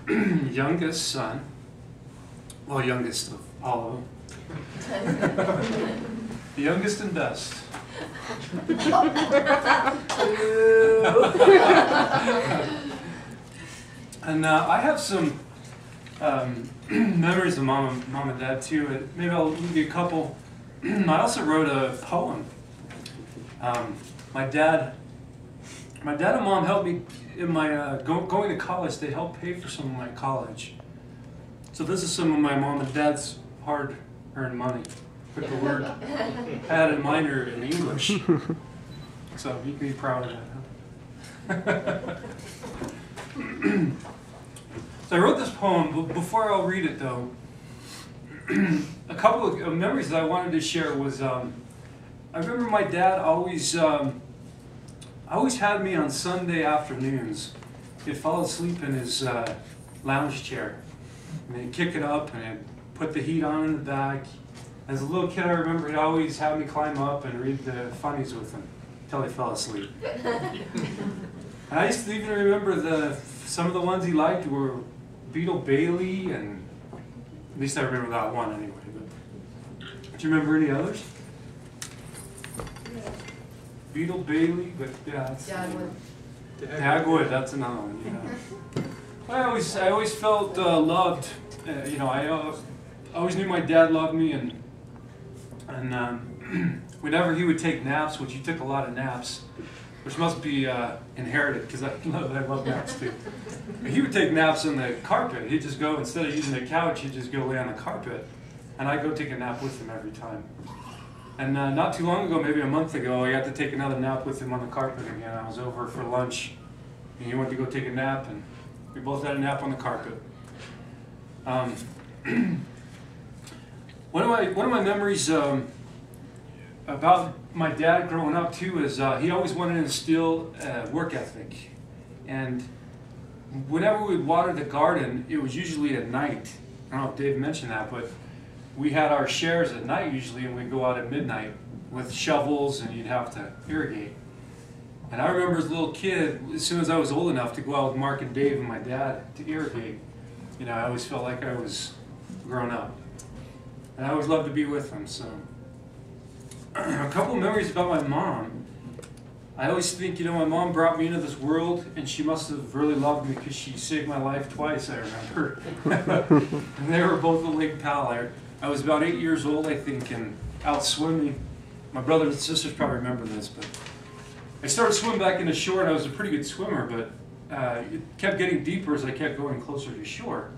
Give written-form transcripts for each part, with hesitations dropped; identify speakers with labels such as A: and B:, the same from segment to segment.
A: youngest son, well, youngest of all of them, the youngest and best. And I have some memories of mom and dad too. Maybe I'll give you a couple. I also wrote a poem. My dad and mom helped me in my going to college. They helped pay for some of my college. So this is some of my mom and dad's hard-earned money. Put the word I had a minor in English, so you can be proud of that. Huh? So I wrote this poem. But before I'll read it, though, a couple of memories that I wanted to share was I remember my dad always had me on Sunday afternoons. He'd fall asleep in his lounge chair, and he'd kick it up and he'd put the heat on in the back. As a little kid, I remember he'd always have me climb up and read the funnies with him until he fell asleep. And I used to even remember some of the ones he liked were Beetle Bailey, and at least I remember that one anyway. But do you remember any others? Beetle Bailey, but yeah, that's Dagwood. That's another one. Yeah. I always felt loved. I always knew my dad loved me, and whenever he would take naps, which he took a lot of naps, which must be inherited because I love naps too. He would take naps on the carpet. He'd just go, instead of using the couch, he'd just go lay on the carpet, and I'd go take a nap with him every time. And not too long ago, maybe a month ago, I got to take another nap with him on the carpet again. I was over for lunch, and he went to go take a nap, and we both had a nap on the carpet. One of my memories about my dad growing up too is he always wanted to instill work ethic, and whenever we'd water the garden, it was usually at night. I don't know if Dave mentioned that, but we had our shares at night usually, and we'd go out at midnight with shovels, and you'd have to irrigate. And I remember as a little kid, as soon as I was old enough to go out with Mark and Dave and my dad to irrigate, I always felt like I was grown up. And I always loved to be with them. So a couple of memories about my mom. I always think, my mom brought me into this world, and she must have really loved me because she saved my life twice, I remember. And they were both a Lake Powell. I was about 8 years old, I think, and out swimming. My brothers and sisters probably remember this, but I started swimming back into shore, and I was a pretty good swimmer, but it kept getting deeper as I kept going closer to shore.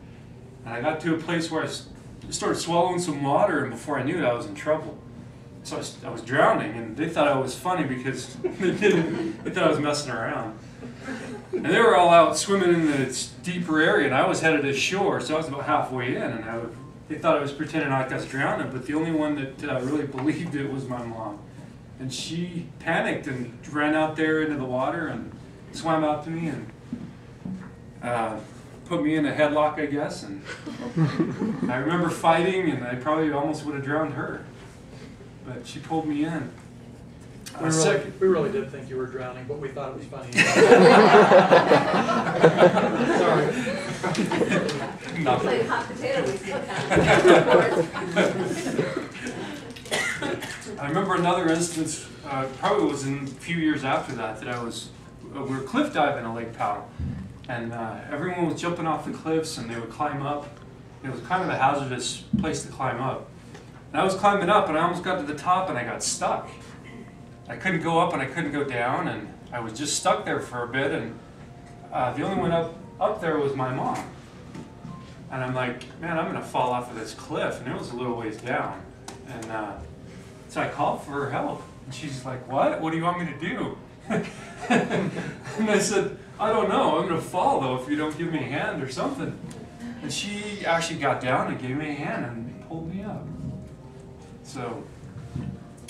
A: And I got to a place where I started swallowing some water, and before I knew it, I was in trouble. So I was drowning, and they thought I was funny because they thought I was messing around. And they were all out swimming in this deeper area, and I was headed to shore, so I was about halfway in, and they thought I was pretending like I was drowning, but the only one that really believed it was my mom. And she panicked and ran out there into the water and swam out to me and put me in a headlock, I guess. And I remember fighting, and I probably almost would have drowned her. But she pulled me in.
B: We really did think you were drowning, but we thought it was funny. Sorry.
C: No. Like hot potato, we still have.
A: I remember another instance, probably was in a few years after that, we were cliff diving at Lake Powell. And everyone was jumping off the cliffs, and they would climb up. It was kind of a hazardous place to climb up. And I was climbing up, and I almost got to the top, and I got stuck. I couldn't go up, and I couldn't go down, and I was just stuck there for a bit, and the only one up there was my mom. And I'm like, man, I'm going to fall off of this cliff, and it was a little ways down. And so I called for her help, and she's like, what? What do you want me to do? And I said, I don't know. I'm going to fall, though, if you don't give me a hand or something. And she actually got down and gave me a hand and pulled me up. So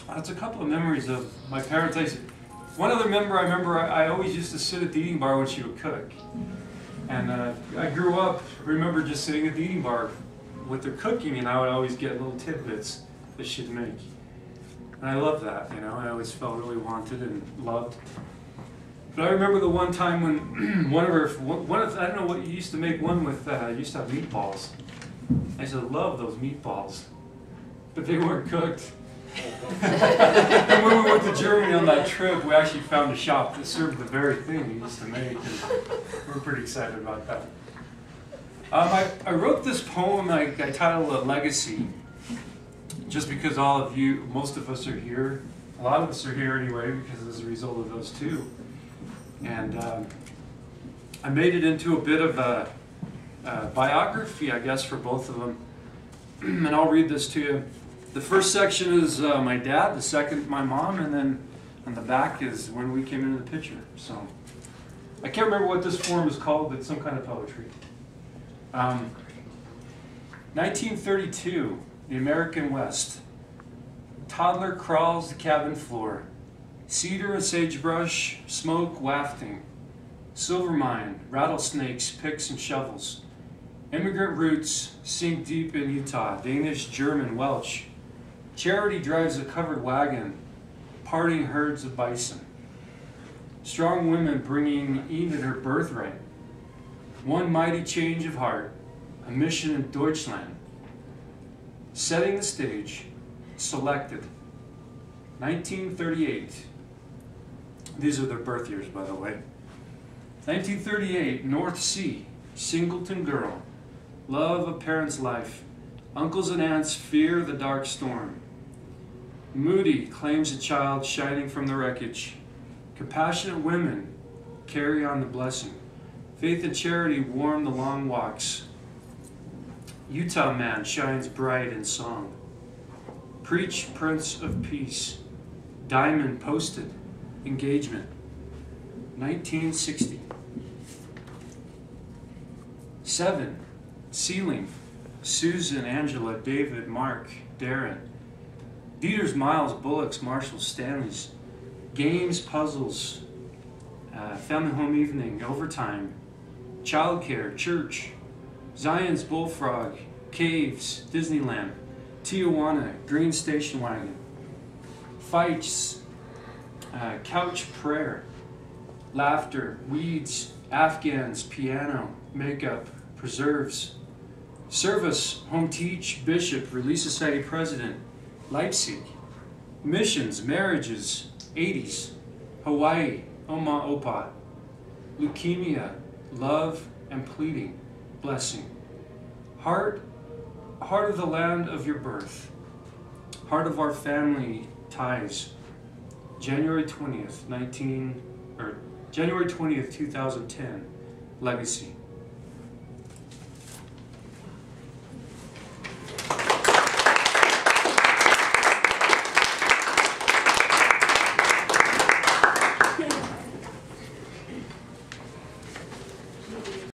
A: that's a couple of memories of my parents. One other memory I always used to sit at the eating bar when she would cook. And I grew up, remember just sitting at the eating bar with her cooking, and I would always get little tidbits that she'd make. And I loved that, I always felt really wanted and loved. But I remember the one time when I don't know what you used to make one with, used to have meatballs. I used to love those meatballs, but they weren't cooked. And when we went to Germany on that trip, we actually found a shop that served the very thing we used to make, and we were pretty excited about that. I wrote this poem, I titled it Legacy, just because all of you, most of us are here. A lot of us are here anyway, because as a result of those two. And I made it into a bit of a biography, I guess, for both of them. And I'll read this to you. The first section is my dad, the second my mom, and then on the back is when we came into the picture. So I can't remember what this form is called, but it's some kind of poetry. 1932, the American West. Toddler crawls the cabin floor. Cedar and sagebrush, smoke wafting. Silver mine, rattlesnakes, picks and shovels. Immigrant roots sink deep in Utah. Danish, German, Welsh. Charity drives a covered wagon, parting herds of bison. Strong women bringing Enid her birthright. One mighty change of heart, a mission in Deutschland. Setting the stage, selected. 1938. These are their birth years, by the way. 1938, North Sea, Singleton girl. Love a parent's life. Uncles and aunts fear the dark storm. Moody claims a child shining from the wreckage. Compassionate women carry on the blessing. Faith and charity warm the long walks. Utah man shines bright in song. Preach, Prince of Peace. Diamond posted. Engagement. 1960. 7. Ceiling. Susan, Angela, David, Mark, Daren. Dieters, Miles, Bullocks, Marshall, Stanleys. Games, puzzles. Family home evening, overtime. Childcare, church. Zion's Bullfrog, Caves, Disneyland. Tijuana, Green Station Wagon. Fights, couch prayer. Laughter, weeds, Afghans, piano, makeup, preserves. Service, home teach, bishop, Relief Society president, Leipzig. Missions, marriages, 80s, Hawaii, Oma Opa. Leukemia, love and pleading, blessing. Heart of the land of your birth. Heart of our family ties. January 20th, 2010, Legacy.